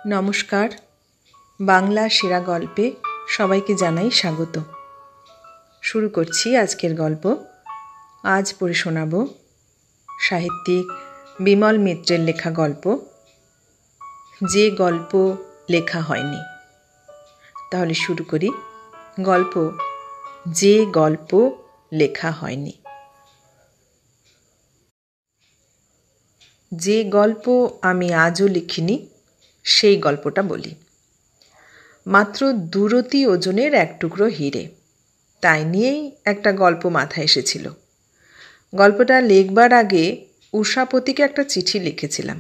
নমস্কার। বাংলা সেরা গল্পে সবাইকে জানাই স্বাগত। শুরু করছি আজকের গল্প। আজ পড়ে শোনাব সাহিত্যিক বিমল মিত্রের লেখা গল্প, যে গল্প লেখা হয়নি। তাহলে শুরু করি। গল্প, যে গল্প লেখা হয়নি। যে গল্প আমি আজও লিখিনি সেই গল্পটা বলি। মাত্র দুরতি ওজনের এক টুকরো হিরে, তাই নিয়েই একটা গল্প মাথায় এসেছিল। গল্পটা লিখবার আগে উষাপতিকে একটা চিঠি লিখেছিলাম,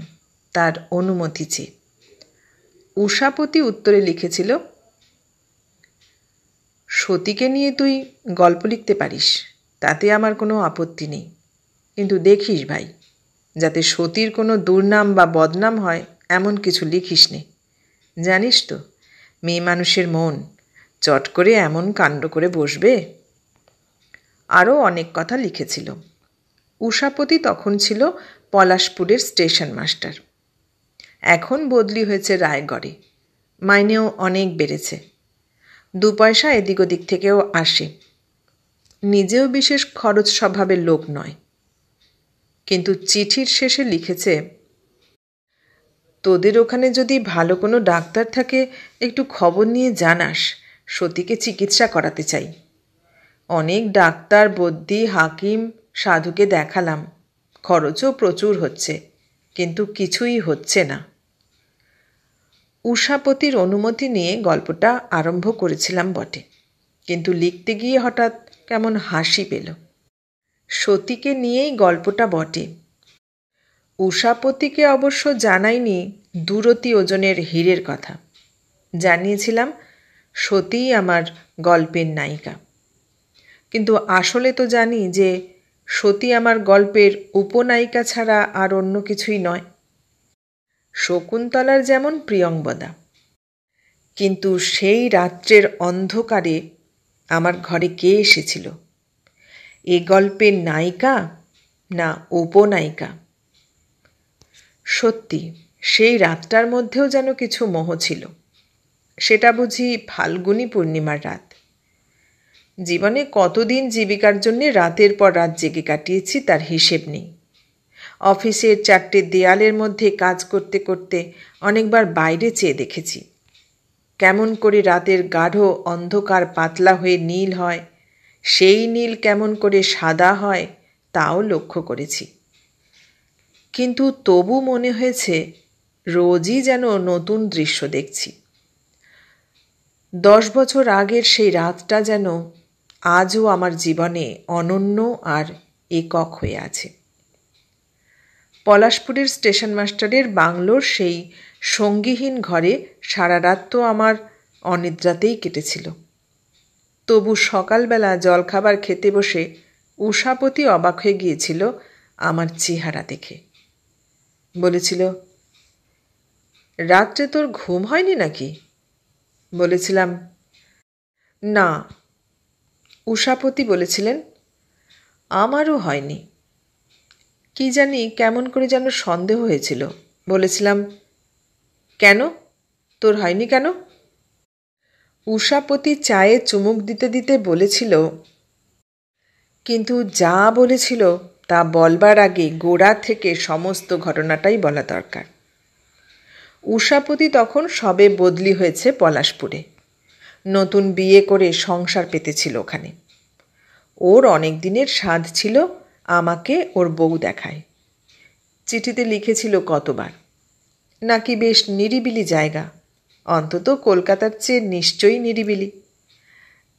তার অনুমতি চেয়ে। উষাপতি উত্তরে লিখেছিল, সতীকে নিয়ে তুই গল্প লিখতে পারিস, তাতে আমার কোনো আপত্তি নেই, কিন্তু দেখিস ভাই, যাতে সতীর কোনো দুর্নাম বা বদনাম হয় এমন কিছু লিখিস নে। জানিস তো মেয়ে মানুষের মন, চট করে এমন কাণ্ড করে বসবে। আরও অনেক কথা লিখেছিল। উষাপতি তখন ছিল পলাশপুরের স্টেশন মাস্টার। এখন বদলি হয়েছে রায়গড়ে, মাইনেও অনেক বেড়েছে। 2 পয়সা এদিক ওদিক থেকেও আসে। নিজেও বিশেষ খরচ স্বভাবের লোক নয়, কিন্তু চিঠির শেষে লিখেছে, তোদের ওখানে যদি ভালো কোনো ডাক্তার থাকে একটু খবর নিয়ে জানাস, সতীকে চিকিৎসা করাতে চাই। অনেক ডাক্তার, বদ্যি, হাকিম, সাধুকে দেখালাম, খরচও প্রচুর হচ্ছে, কিন্তু কিছুই হচ্ছে না। উষাপতির অনুমতি নিয়ে গল্পটা আরম্ভ করেছিলাম বটে, কিন্তু লিখতে গিয়ে হঠাৎ কেমন হাসি পেল। সতীকে নিয়েই গল্পটা বটে। উষাপতিকে অবশ্য জানাইনি দুরতি ওজনের হীরের কথা। জানিয়েছিলাম সতীই আমার গল্পের নায়িকা, কিন্তু আসলে তো জানি যে সতী আমার গল্পের উপনায়িকা ছাড়া আর অন্য কিছুই নয়। শকুন্তলার যেমন প্রিয়ংবদা। কিন্তু সেই রাত্রের অন্ধকারে আমার ঘরে কে এসেছিল? এ গল্পের নায়িকা না উপনায়িকা? সত্যি সেই রাতটার মধ্যেও যেন কিছু মোহ ছিল। সেটা বুঝি ফাল্গুনী পূর্ণিমার রাত। জীবনে কতদিন জীবিকার জন্যে রাতের পর রাত জেগে কাটিয়েছি তার হিসেব নেই। অফিসের 4টে দেয়ালের মধ্যে কাজ করতে করতে অনেকবার বাইরে চেয়ে দেখেছি, কেমন করে রাতের গাঢ় অন্ধকার পাতলা হয়ে নীল হয়, সেই নীল কেমন করে সাদা হয় তাও লক্ষ্য করেছি। কিন্তু তবু মনে হয়েছে রোজই যেন নতুন দৃশ্য দেখছি। 10 বছর আগের সেই রাতটা যেন আজও আমার জীবনে অনন্য আর একক হয়ে আছে। পলাশপুরের স্টেশন মাস্টারের বাংলোর সেই সঙ্গীহীন ঘরে সারা রাত তো আমার অনিদ্রাতেই কেটেছিল। তবু সকালবেলা জলখাবার খেতে বসে উষাপতি অবাক হয়ে গিয়েছিল আমার চেহারা দেখে। বলেছিল, রাত্রে তোর ঘুম হয়নি নাকি? বলেছিলাম, না। উষাপতি বলেছিলেন, আমারও হয়নি। কি জানি কেমন করে যেন সন্দেহ হয়েছিল। বলেছিলাম, কেন, তোর হয়নি কেন? উষাপতি চায়ে চুমুক দিতে দিতে বলেছিল, কিন্তু যা বলেছিল তা বলবার আগে গোড়া থেকে সমস্ত ঘটনাটাই বলা দরকার। উষাপতি তখন সবে বদলি হয়েছে পলাশপুরে, নতুন বিয়ে করে সংসার পেতেছিল ওখানে। ওর অনেক দিনের সাধ ছিল আমাকে ওর বউ দেখায়। চিঠিতে লিখেছিল কতবার, নাকি বেশ নিরিবিলি জায়গা, অন্তত কলকাতার চেয়ে নিশ্চয়ই নিরিবিলি।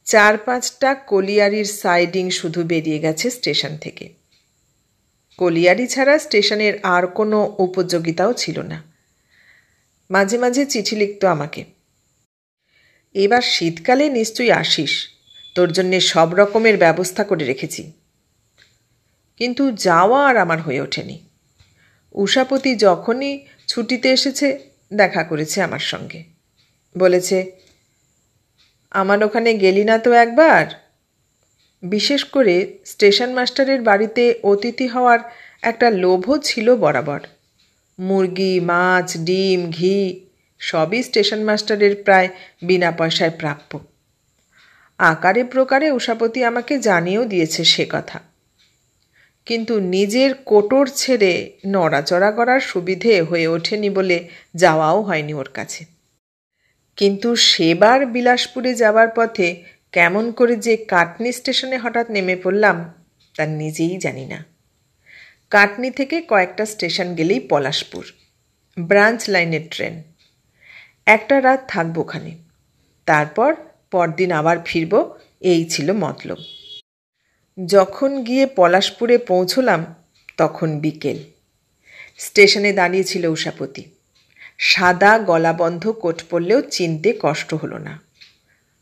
4-5টা কলিয়ারির সাইডিং শুধু বেরিয়ে গেছে স্টেশন থেকে। কলিয়ারি ছাড়া স্টেশনের আর কোনো উপযোগিতাও ছিল না। মাঝে মাঝে চিঠি লিখত আমাকে, এবার শীতকালে নিশ্চয়ই আসিস, তোর জন্যে সব রকমের ব্যবস্থা করে রেখেছি। কিন্তু যাওয়া আর আমার হয়ে ওঠেনি। উষাপতি যখনই ছুটিতে এসেছে দেখা করেছে আমার সঙ্গে। বলেছে, আমার ওখানে গেলি না তো একবার? বিশেষ করে স্টেশন মাস্টারের বাড়িতে অতিথি হওয়ার একটা লোভও ছিল বরাবর। মুরগি, মাছ, ডিম, ঘি সবই স্টেশন মাস্টারের প্রায় বিনা পয়সায় প্রাপ্য। আকারে প্রকারে উষাপতি আমাকে জানিয়েও দিয়েছে সে কথা, কিন্তু নিজের কোটর ছেড়ে নড়াচড়া করার সুবিধে হয়ে ওঠেনি বলে যাওয়াও হয়নি ওর কাছে। কিন্তু সেবার বিলাসপুরে যাবার পথে কেমন করে যে কাটনি স্টেশনে হঠাৎ নেমে পড়লাম তা নিজেই জানি না। কাটনি থেকে কয়েকটা স্টেশন গেলেই পলাশপুর, ব্রাঞ্চ লাইনের ট্রেন। একটা রাত থাকবো ওখানে, তারপর পরদিন আবার ফিরব, এই ছিল মতলব। যখন গিয়ে পলাশপুরে পৌঁছলাম তখন বিকেল। স্টেশনে দাঁড়িয়েছিল উষাপতি। সাদা গলাবন্ধ কোট পরলেও চিনতে কষ্ট হলো না।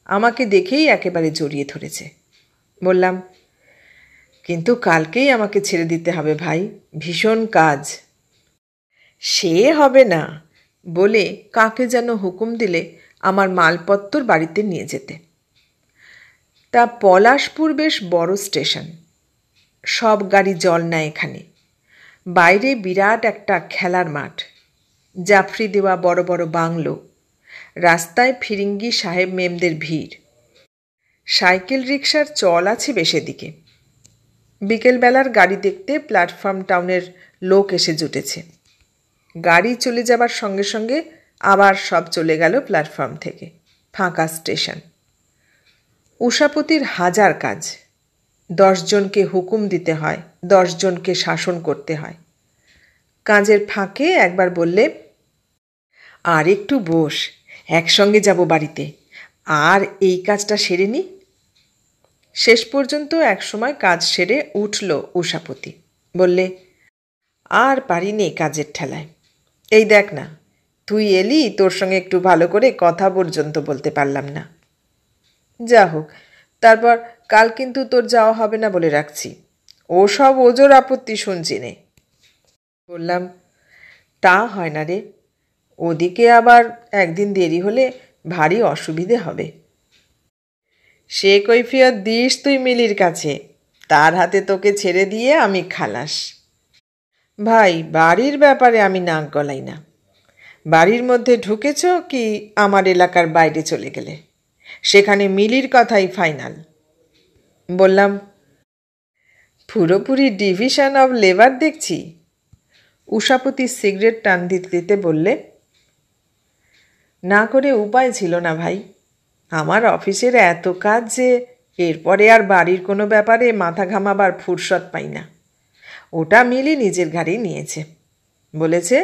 আমাকে দেখেই একেবারে জড়িয়ে ধরেছে। বললাম, কিন্তু কালকেই আমাকে ছেড়ে দিতে হবে ভাই, ভীষণ কাজ। সে হবে না বলে কাকে যেন হুকুম দিলে আমার মালপত্তর বাড়িতে নিয়ে যেতে। তা পলাশপুর বেশ বড় স্টেশন, সব গাড়ি জল নেয় এখানে। বাইরে বিরাট একটা খেলার মাঠ, জাফরি দেওয়া বড় বড় বাংলো, রাস্তায় ফিরিঙ্গি সাহেব মেমদের ভিড়, সাইকেল রিকশার চল আছে বেশি দিকে। বিকেলবেলার গাড়ি দেখতে প্ল্যাটফর্ম টাউনের লোক এসে জুটেছে। গাড়ি চলে যাবার সঙ্গে সঙ্গে আবার সব চলে গেল প্ল্যাটফর্ম থেকে। ফাঁকা স্টেশন। উষাপতির হাজার কাজ। 10 জনকে হুকুম দিতে হয়, 10 জনকে শাসন করতে হয়। কাজের ফাঁকে একবার বললে, আর একটু বস, একসঙ্গে যাব বাড়িতে, আর এই কাজটা সেরে নি। শেষ পর্যন্ত একসময় কাজ সেরে উঠল উষাপতি। বললে, আর পারিনি কাজের ঠেলায়। এই দেখ না, তুই এলি, তোর সঙ্গে একটু ভালো করে কথা পর্যন্ত বলতে পারলাম না। যা হোক, তারপর কাল কিন্তু তোর যাওয়া হবে না বলে রাখছি। ও সব ওজোর আপত্তি শুনছি নে। বললাম, তা হয় না রে, ওদিকে আবার একদিন দেরি হলে ভারী অসুবিধে হবে। সে কৈফিয়ত দিস তুই মিলির কাছে, তার হাতে তোকে ছেড়ে দিয়ে আমি খালাস। ভাই, বাড়ির ব্যাপারে আমি নাক গলাই না। বাড়ির মধ্যে ঢুকেছ কি আমার এলাকার বাইরে চলে গেলে, সেখানে মিলির কথাই ফাইনাল। বললাম, পুরোপুরি ডিভিশন অব লেবার দেখছি। উষাপতি সিগারেট টান দিতে দিতে বললে, না করে উপায় ছিল না ভাই। আমার অফিসের এত কাজ যে এরপরে আর বাড়ির কোনো ব্যাপারে মাথা ঘামাবার ফুরসত পাই না। ওটা মিলি নিজের ঘাড়েই নিয়েছে। বলেছে,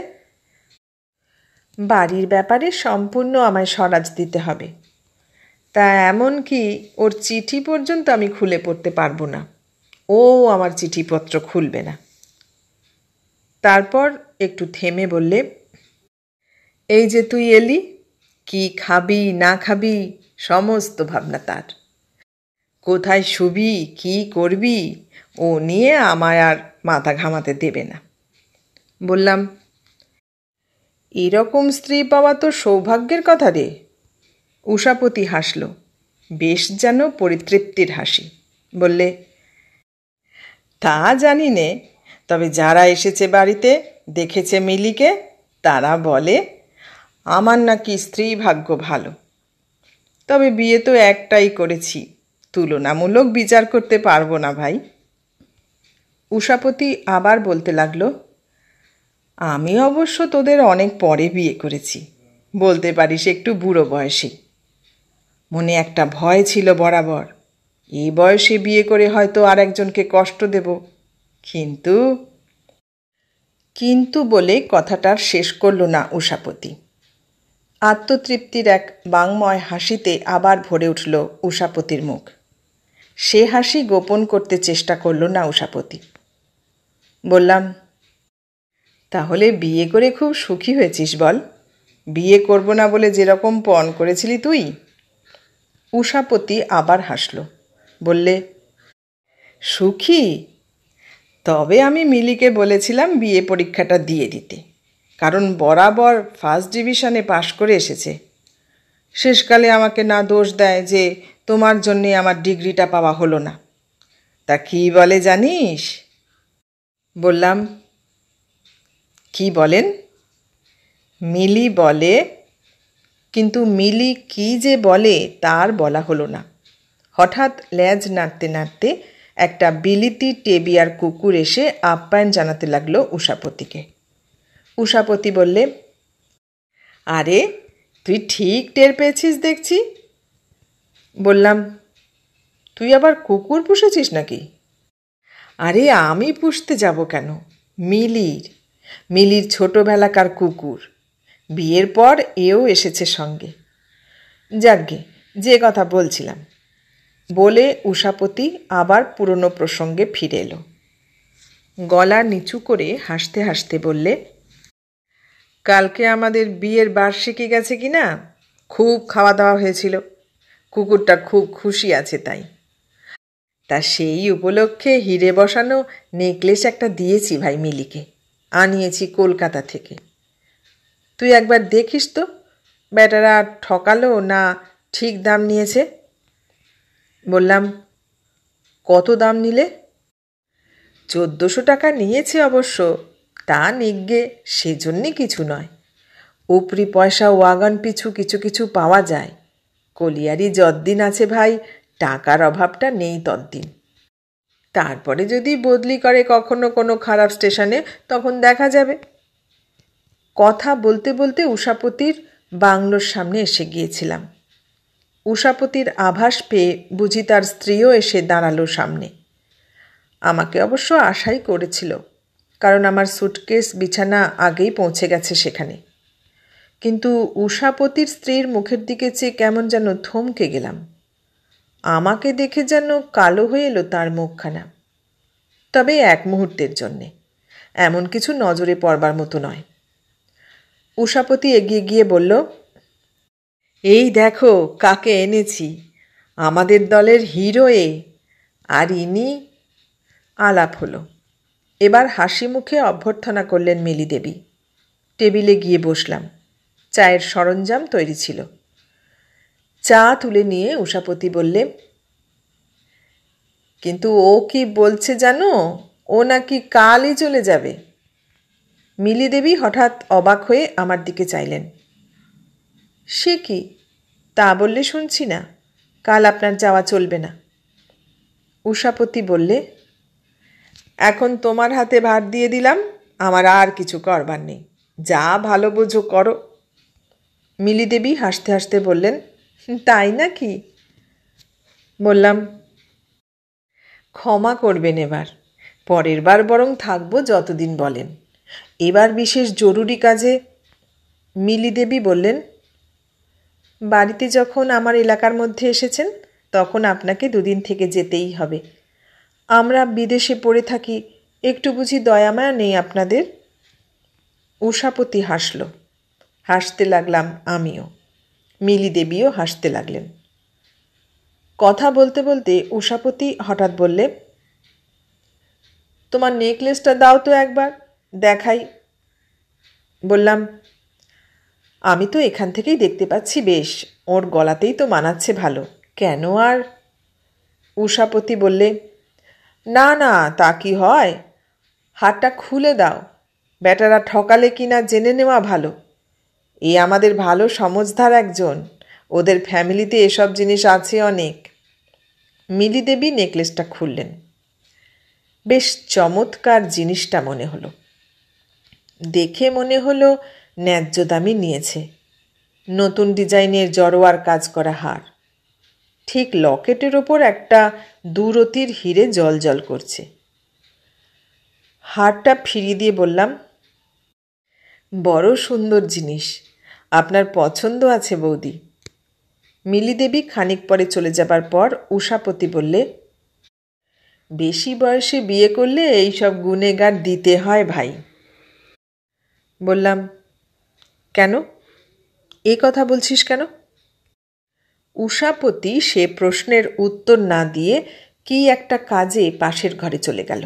বাড়ির ব্যাপারে সম্পূর্ণ আমায় স্বরাজ দিতে হবে। তা এমন কি ওর চিঠি পর্যন্ত আমি খুলে পড়তে পারবো না, ও আমার চিঠিপত্র খুলবে না। তারপর একটু থেমে বললে, এই যে তুই এলি, কি খাবি না খাবি সমস্ত ভাবনা তার। কোথায় শুবি, কি করবি, ও নিয়ে আমায় আর মাথা ঘামাতে দেবে না। বললাম, এরকম স্ত্রী পাওয়া তো সৌভাগ্যের কথা রে। উষাপতি হাসল, বেশ যেন পরিতৃপ্তির হাসি। বললে, তা জানি নে, তবে যারা এসেছে বাড়িতে দেখেছে মিলিকে, তারা বলে আমার নাকি স্ত্রী ভাগ্য ভালো। তবে বিয়ে তো একটাই করেছি, তুলনামূলক বিচার করতে পারবো না ভাই। উষাপতি আবার বলতে লাগলো, আমি অবশ্য তোদের অনেক পরে বিয়ে করেছি, বলতে পারিস একটু বুড়ো বয়সে। মনে একটা ভয় ছিল বরাবর, এই বয়সে বিয়ে করে হয়তো আর একজনকে কষ্ট দেব। কিন্তু বলে কথাটার শেষ করল না উষাপতি। আত্মতৃপ্তির এক বাংময় হাসিতে আবার ভরে উঠল উষাপতির মুখ। সে হাসি গোপন করতে চেষ্টা করল না উষাপতি। বললাম, তাহলে বিয়ে করে খুব সুখী হয়েছিস বল? বিয়ে করব না বলে যেরকম পণ করেছিলি তুই। উষাপতি আবার হাসল। বললে, সুখী? তবে আমি মিলিকে বলেছিলাম বিয়ে পরীক্ষাটা দিয়ে দিতে, কারণ বরাবর ফার্স্ট ডিভিশনে পাশ করে এসেছে। শেষকালে আমাকে না দোষ দেয় যে তোমার জন্যে আমার ডিগ্রিটা পাওয়া হলো না। তা কি বলে জানিস? বললাম, কি বলেন? মিলি বলে, কিন্তু মিলি কি যে বলে তার বলা হলো না। হঠাৎ লেজ নাড়তে নাড়তে একটা বিলিতি টেবিয়ার কুকুর এসে আপ্যায়ন জানাতে লাগলো উষাপতিকে। উষাপতি বললে, আরে তুই ঠিক টের পেয়েছিস দেখছি। বললাম, তুই আবার কুকুর পুষেছিস নাকি? আরে আমি পুষতে যাব কেন, মিলির ছোটোবেলাকার কুকুর। বিয়ের পর এও এসেছে সঙ্গে। যাকগে, যে কথা বলছিলাম, বলে উষাপতি আবার পুরনো প্রসঙ্গে ফিরে এলো। গলা নিচু করে হাসতে হাসতে বললে, কালকে আমাদের বিয়ের বার্ষিকী গেছে কি না, খুব খাওয়া দাওয়া হয়েছিল। কুকুরটা খুব খুশি আছে তাই। তা সেই উপলক্ষে হিরে বসানো নেকলেস একটা দিয়েছি ভাই মিলিকে, আনিয়েছি কলকাতা থেকে। তুই একবার দেখিস তো বেটারা ঠকালো না ঠিক দাম নিয়েছে। বললাম, কত দাম নিলে? 1400 টাকা নিয়েছে অবশ্য, তা নিগ্গে সেজন্যে কিছু নয়। উপরি পয়সা ওয়াগন পিছু কিছু কিছু পাওয়া যায়। কলিয়ারি যদ্দিন আছে ভাই, টাকার অভাবটা নেই তদ্দিন। তারপরে যদি বদলি করে কখনো কোনো খারাপ স্টেশনে, তখন দেখা যাবে। কথা বলতে বলতে উষাপতির বাংলোর সামনে এসে গিয়েছিলাম। উষাপতির আভাস পেয়ে বুঝি তার স্ত্রীও এসে দাঁড়ালো সামনে। আমাকে অবশ্য আশাই করেছিল, কারণ আমার সুটকেস বিছানা আগেই পৌঁছে গেছে সেখানে। কিন্তু উষাপতির স্ত্রীর মুখের দিকে চেয়ে কেমন যেন থমকে গেলাম। আমাকে দেখে যেন কালো হয়ে এলো তার মুখখানা, তবে এক মুহূর্তের জন্যে, এমন কিছু নজরে পড়বার মতো নয়। উষাপতি এগিয়ে গিয়ে বলল, এই দেখো কাকে এনেছি, আমাদের দলের হিরো এ। আর ইনি। আলাপ হলো। এবার হাসি মুখে অভ্যর্থনা করলেন মিলি দেবী। টেবিলে গিয়ে বসলাম। চায়ের সরঞ্জাম তৈরি ছিল। চা তুলে নিয়ে উষাপতি বললে, কিন্তু ও কি বলছে জানো, ও নাকি কালই চলে যাবে। মিলি দেবী হঠাৎ অবাক হয়ে আমার দিকে চাইলেন। সে কি, তা বললে শুনছি না, কাল আপনার যাওয়া চলবে না। উষাপতি বললে, এখন তোমার হাতে ভার দিয়ে দিলাম, আমার আর কিছু করবার নেই, যা ভালো বোঝো করো। মিলি দেবী হাসতে হাসতে বললেন, তাই নাকি? বললাম, ক্ষমা করবেন, এবার পরের বার বরং থাকবো যতদিন বলেন, এবার বিশেষ জরুরি কাজে। মিলি দেবী বললেন, বাড়িতে যখন আমার এলাকার মধ্যে এসেছেন তখন আপনাকে দুদিন থেকে যেতেই হবে। আমরা বিদেশে পড়ে থাকি, একটু বুঝি দয়ামায়া নেই আপনাদের? উষাপতি হাসল। হাসতে লাগলাম আমিও। মিলি দেবীও হাসতে লাগলেন। কথা বলতে বলতে উষাপতি হঠাৎ বললে, তোমার নেকলেসটা দাও তো একবার দেখাই। বললাম, আমি তো এখান থেকেই দেখতে পাচ্ছি বেশ, ওর গলাতেই তো মানাচ্ছে ভালো, কেন আর? উষাপতি বললে, না না, তা কি হয়, হারটা খুলে দাও, বেটারা ঠকালে কিনা জেনে নেওয়া ভালো। এ আমাদের ভালো সমঝদার একজন, ওদের ফ্যামিলিতে এসব জিনিস আছে অনেক। মিলি দেবী নেকলেসটা খুললেন। বেশ চমৎকার জিনিসটা মনে হলো। দেখে মনে হলো ন্যায্য দামই নিয়েছে। নতুন ডিজাইনের জড়োয়ার কাজ করা হার, ঠিক লকেটের ওপর একটা দুরতির হিরে জ্বলজ্বল করছে। হারটা ফিরিয়ে দিয়ে বললাম, বড় সুন্দর জিনিস, আপনার পছন্দ আছে বৌদি। মিলি দেবী খানিক পরে চলে যাবার পর উষাপতি বললে, বেশি বয়সে বিয়ে করলে এইসব গুণেগার দিতে হয় ভাই। বললাম, কেন, এই কথা বলছিস কেন? উষাপতি সে প্রশ্নের উত্তর না দিয়ে কি একটা কাজে পাশের ঘরে চলে গেল।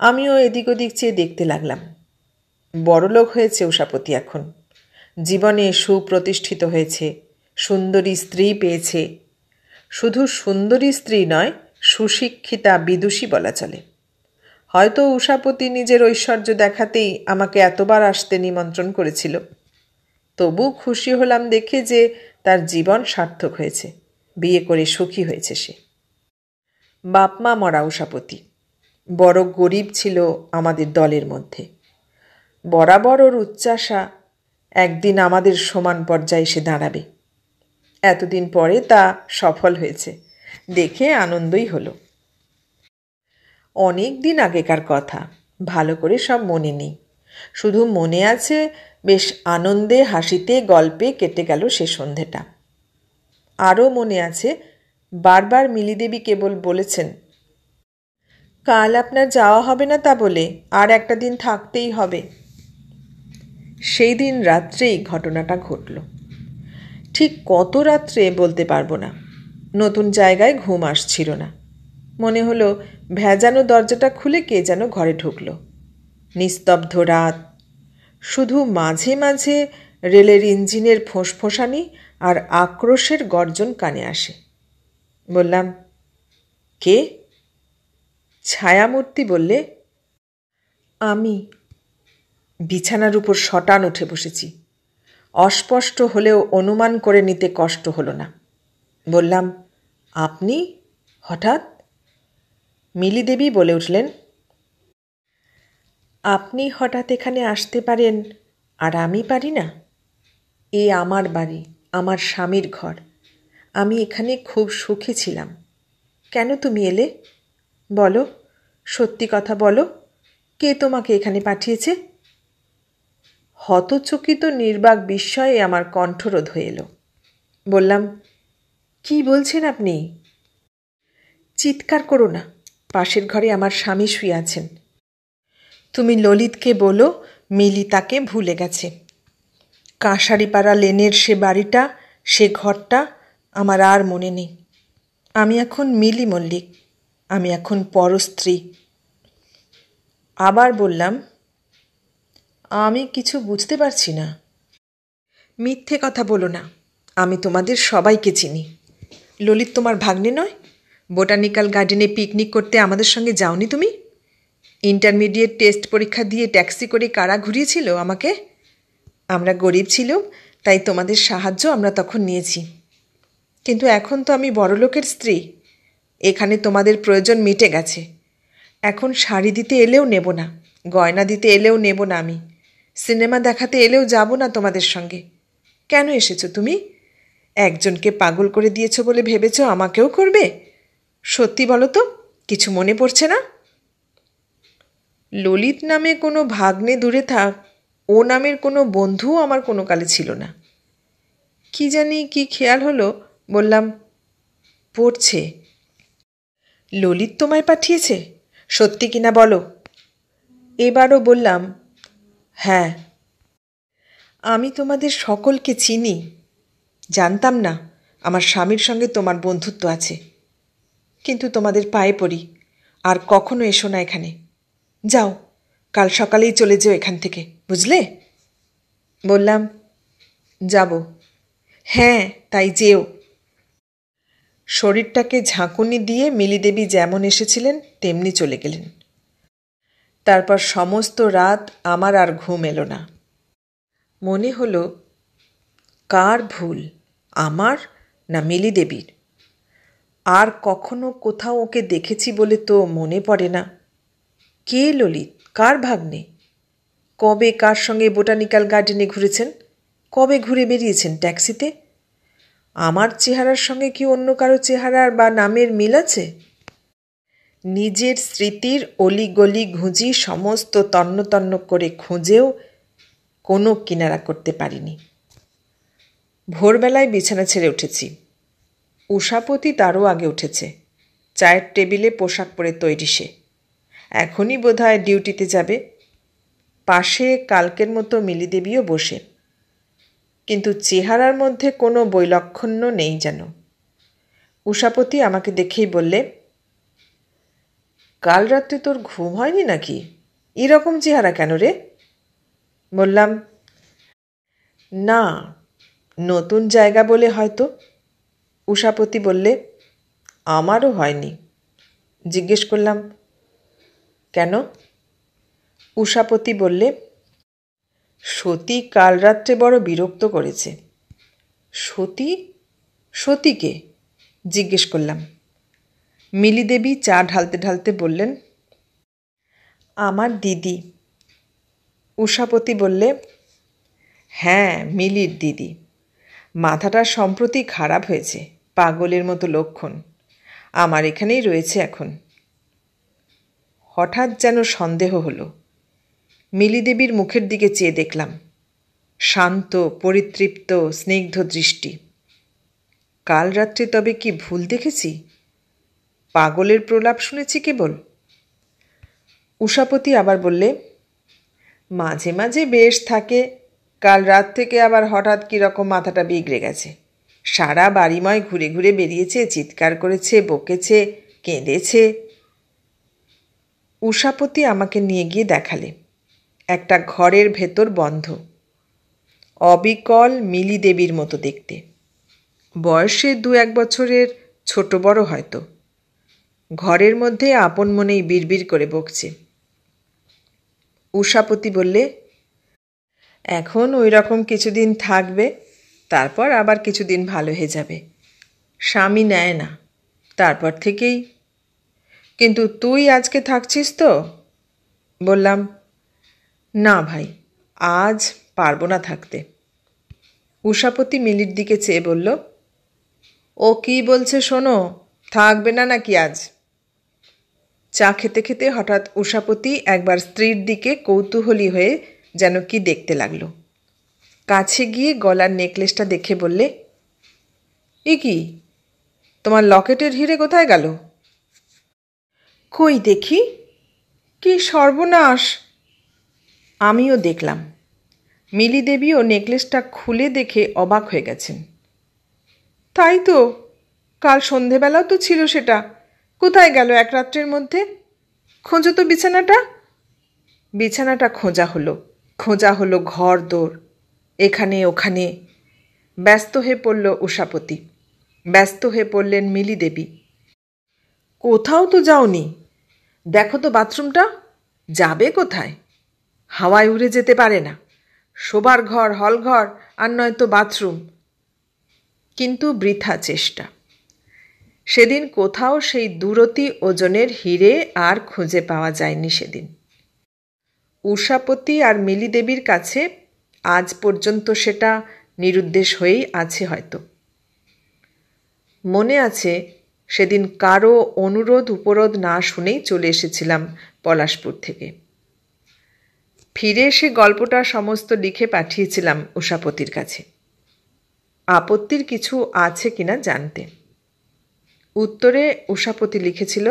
আমিও এদিক ওদিক চেয়ে দেখতে লাগলাম। বড়লোক হয়েছে উষাপতি এখন, জীবনে সুপ্রতিষ্ঠিত হয়েছে, সুন্দরী স্ত্রী পেয়েছে। শুধু সুন্দরী স্ত্রী নয়, সুশিক্ষিতা বিদুষী বলা চলে। হয়তো উষাপতি নিজের ঐশ্বর্য দেখাতেই আমাকে এতবার আসতে নিমন্ত্রণ করেছিল। তবু খুশি হলাম দেখে যে তার জীবন সার্থক হয়েছে, বিয়ে করে সুখী হয়েছে সে। বাপমা মরা উষাপতি বড় গরিব ছিল আমাদের দলের মধ্যে। বরাবর ওর উচ্চাশা একদিন আমাদের সমান পর্যায়ে এসে দাঁড়াবে। এতদিন পরে তা সফল হয়েছে, দেখে আনন্দই হলো। অনেক দিন আগেকার কথা, ভালো করে সব মনে নেই, শুধু মনে আছে বেশ আনন্দে হাসিতে গল্পে কেটে গেল সে সন্ধেটা। আরও মনে আছে বারবার মিলিদেবী কেবল বলেছেন, কাল আপনার যাওয়া হবে না তা বলে আর একটা দিন থাকতেই হবে। সেই দিন রাত্রেই ঘটনাটা ঘটল। ঠিক কত রাত্রে বলতে পারবো না। নতুন জায়গায় ঘুম আসছিল না। মনে হলো ভেজানো দরজাটা খুলে কে যেন ঘরে ঢুকল। নিস্তব্ধ রাত, শুধু মাঝে মাঝে রেলের ইঞ্জিনের ফোঁসফোঁসানি আর আক্রোশের গর্জন কানে আসে। বললাম, কে? ছায়ামূর্তি বললে, আমি। বিছানার উপর শটান উঠে বসেছি। অস্পষ্ট হলেও অনুমান করে নিতে কষ্ট হলো না। বললাম, আপনি হঠাৎ? মিলিদেবী বলে উঠলেন, আপনি হঠাৎ এখানে আসতে পারেন আর আমি পারি না? এ আমার বাড়ি, আমার স্বামীর ঘর। আমি এখানে খুব সুখী ছিলাম। কেন তুমি এলে? বলো, সত্যি কথা বলো, কে তোমাকে এখানে পাঠিয়েছে? হতচকিত নির্বাক বিস্ময়ে আমার কণ্ঠরোধ হয়ে এলো। বললাম, কি বলছেন আপনি? চিৎকার করো না, পাশের ঘরে আমার স্বামী শুয়ে আছেন। তুমি ললিতকে বলো মিলি তাকে ভুলে গেছে। কাঁসারিপাড়া লেনের সে বাড়িটা, সে ঘরটা আমার আর মনে নেই। আমি এখন মিলি মল্লিক, আমি এখন পরস্ত্রী। আবার বললাম, আমি কিছু বুঝতে পারছি না। মিথ্যে কথা বলো না, আমি তোমাদের সবাইকে চিনি। ললিত তোমার ভাগ্নে নয়? বোটানিক্যাল গার্ডেনে পিকনিক করতে আমাদের সঙ্গে যাওনি তুমি? ইন্টারমিডিয়েট টেস্ট পরীক্ষা দিয়ে ট্যাক্সি করে কারা ঘুরিয়েছিল আমাকে? আমরা গরিব ছিলাম, তাই তোমাদের সাহায্য আমরা তখন নিয়েছি। কিন্তু এখন তো আমি বড়লোকের স্ত্রী, এখানে তোমাদের প্রয়োজন মিটে গেছে। এখন শাড়ি দিতে এলেও নেব না, গয়না দিতে এলেও নেব না, আমি সিনেমা দেখাতে এলেও যাব না তোমাদের সঙ্গে। কেন এসেছো তুমি? একজনকে পাগল করে দিয়েছ বলে ভেবেছ আমাকেও করবে? সত্যি বলো তো, কিছু মনে পড়ছে না? ললিত নামে কোনো ভাগ্নে দূরে থাক, ও নামের কোনো বন্ধুও আমার কোনো কালে ছিল না। কি জানি কি খেয়াল হলো, বললাম, পড়ছে। ললিত তোমায় পাঠিয়েছে? সত্যি কিনা বলো। এবারও বললাম, হ্যাঁ। আমি তোমাদের সকলকে চিনি। জানতাম না আমার স্বামীর সঙ্গে তোমার বন্ধুত্ব আছে। কিন্তু তোমাদের পায়ে পড়ি, আর কখনো এসো না এখানে। যাও, কাল সকালেই চলে যেও এখান থেকে, বুঝলে? বললাম, যাব। হ্যাঁ, তাই যেও। শরীরটাকে ঝাঁকুনি দিয়ে মিলিদেবী যেমন এসেছিলেন তেমনি চলে গেলেন। তারপর সমস্ত রাত আমার আর ঘুম এলো না। মনে হলো, কার ভুল, আমার না মিলিদেবীর? আর কখনো কোথাও ওকে দেখেছি বলে তো মনে পড়ে না। কে ললিত? কার ভাগ্নে? কবে কার সঙ্গে বোটানিক্যাল গার্ডেনে ঘুরেছেন? কবে ঘুরে বেরিয়েছেন ট্যাক্সিতে? আমার চেহারার সঙ্গে কি অন্য কারো চেহারার বা নামের মিল আছে? নিজের স্মৃতির অলিগলি ঘুঁজি সমস্ত তন্ন তন্ন করে খুঁজেও কোনো কিনারা করতে পারিনি। ভোরবেলায় বিছানা ছেড়ে উঠেছি। উষাপতি তারও আগে উঠেছে। চায়ের টেবিলে পোশাক পরে তৈরি সে। এখনই বোধহয় ডিউটিতে যাবে। পাশে কালকের মতো মিলিদেবীও বসে, কিন্তু চেহারার মধ্যে কোনো বৈলক্ষণ্য নেই যেন। উষাপতি আমাকে দেখেই বললে, কাল রাত্রে তোর ঘুম হয়নি নাকি? এরকম চেহারা কেন রে? বললাম, না, নতুন জায়গা বলে হয়তো। উষাপতি বললে, আমারও হয়নি। জিজ্ঞেস করলাম, কেন? উষাপতি বললে, সতী কাল রাত্রে বড় বিরক্ত করেছে। সতী? সতীকে জিজ্ঞেস করলাম। মিলি দেবী চা ঢালতে ঢালতে বললেন, আমার দিদি। উষাপতি বললে, হ্যাঁ, মিলির দিদি। মাথাটা সম্প্রতি খারাপ হয়েছে, পাগলের মতো লক্ষণ। আমার এখানেই রয়েছে এখন। হঠাৎ যেন সন্দেহ হলো। মিলি দেবীর মুখের দিকে চেয়ে দেখলাম, শান্ত, পরিতৃপ্ত, স্নিগ্ধ দৃষ্টি। কাল রাত্রে তবে কি ভুল দেখেছি? পাগলের প্রলাপ শুনেছি কেবল? উষাপতি আবার বললে, মাঝে মাঝে বেশ থাকে, কাল রাত থেকে আবার হঠাৎ কীরকম মাথাটা বিগড়ে গেছে। সারা বাড়িময় ঘুরে ঘুরে বেরিয়েছে, চিৎকার করেছে, বকেছে, কেঁদেছে। উষাপতি আমাকে নিয়ে গিয়ে দেখালে একটা ঘরের ভেতর বন্ধ, অবিকল মিলি দেবীর মতো দেখতে। বয়সে 2-1 বছরের ছোট বড় হয়তো। ঘরের মধ্যে আপন মনেই বিড়বিড় করে বকছে। উষাপতি বললে, এখন ওই রকম কিছুদিন থাকবে, তারপর আবার কিছুদিন ভালো হয়ে যাবে। স্বামী নেয় না, তারপর থেকেই। কিন্তু তুই আজকে থাকছিস তো? বললাম, না ভাই, আজ পারবো না থাকতে। উষাপতি মিলির দিকে চেয়ে বলল, ও কি বলছে শোনো, থাকবে না নাকি আজ? চা খেতে খেতে হঠাৎ উষাপতি একবার স্ত্রীর দিকে কৌতূহলী হয়ে যেন কি দেখতে লাগলো। কাছে গিয়ে গলার নেকলেসটা দেখে বললে, এ কি, তোমার লকেটের হিরে কোথায় গেল? কই দেখি, কি সর্বনাশ! আমিও দেখলাম। মিলি দেবীও নেকলেসটা খুলে দেখে অবাক হয়ে গেছেন। তাই তো, কাল সন্ধেবেলাও তো ছিল সেটা, কোথায় গেল এক রাত্রের মধ্যে? খোঁজো তো বিছানাটা। বিছানাটা খোঁজা হলো ঘর দোর, এখানে ওখানে। ব্যস্ত হয়ে পড়ল উষাপতি, ব্যস্ত হয়ে পড়লেন মিলি দেবী। কোথাও তো যাওনি, দেখো তো বাথরুমটা। যাবে কোথায়? হাওয়ায় উড়ে যেতে পারে না। শোবার ঘর, হলঘর, আর নয়তো বাথরুম। কিন্তু বৃথা চেষ্টা। সেদিন কোথাও সেই দুরতি ওজনের হিরে আর খুঁজে পাওয়া যায়নি সেদিন। উষাপতি আর মিলি দেবীর কাছে আজ পর্যন্ত সেটা নিরুদ্দেশ হয়েই আছে হয়তো। মনে আছে, সেদিন কারো অনুরোধ উপরোধ না শুনেই চলে এসেছিলাম পলাশপুর থেকে। ফিরে এসে গল্পটা সমস্ত লিখে পাঠিয়েছিলাম উষাপতির কাছে, আপত্তির কিছু আছে কিনা জানতে। উত্তরে উষাপতি লিখেছিল,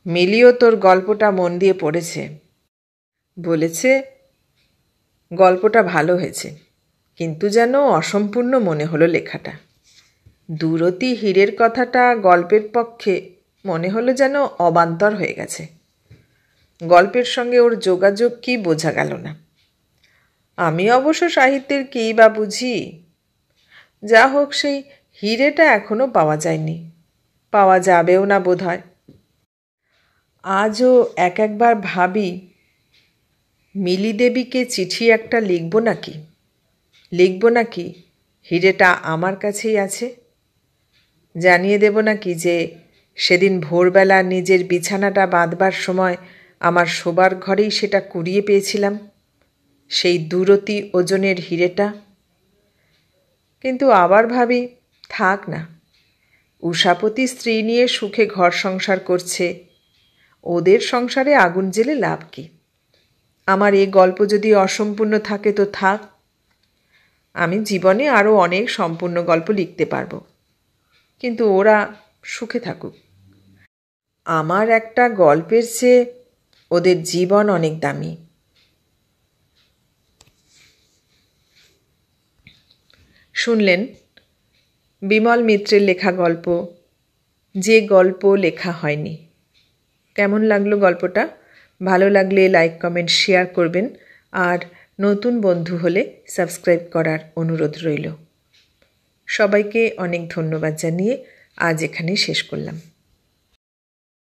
মিলিও তোর গল্পটা মন দিয়ে পড়েছে, বলেছে গল্পটা ভালো হয়েছে, কিন্তু যেন অসম্পূর্ণ মনে হলো লেখাটা। দুরতি হীরের কথাটা গল্পের পক্ষে মনে হলো যেন অবান্তর হয়ে গেছে। গল্পের সঙ্গে ওর যোগাযোগ কি বোঝা গেল না। আমি অবশ্য সাহিত্যের কী বা বুঝি। যা হোক, সেই হিরেটা এখনও পাওয়া যায়নি, পাওয়া যাবেও না বোধ হয়। আজও একবার ভাবি, মিলি দেবীকে চিঠি একটা লিখব নাকি হিরেটা আমার কাছেই আছে। জানিয়ে দেব নাকি যে সেদিন ভোরবেলা নিজের বিছানাটা বাঁধবার সময় আমার শোবার ঘরেই সেটা কুড়িয়ে পেয়েছিলাম, সেই দুরতি ওজনের হিরেটা। কিন্তু আবার ভাবি, থাক না, উষাপতি স্ত্রী নিয়ে সুখে ঘর সংসার করছে, ওদের সংসারে আগুন জ্বেলে লাভ কি? আমার এই গল্প যদি অসম্পূর্ণ থাকে তো থাক, আমি জীবনে আরও অনেক সম্পূর্ণ গল্প লিখতে পারবো, কিন্তু ওরা সুখে থাকুক। আমার একটা গল্পের চেয়ে ওদের জীবন অনেক দামি। শুনলেন বিমল মিত্রের লেখা গল্প, যে গল্প লেখা হয়নি। কেমন লাগলো গল্পটা? ভালো লাগলে লাইক, কমেন্ট, শেয়ার করবেন, আর নতুন বন্ধু হলে সাবস্ক্রাইব করার অনুরোধ রইল। সবাইকে অনেক ধন্যবাদ জানিয়ে আজ এখানেই শেষ করলাম।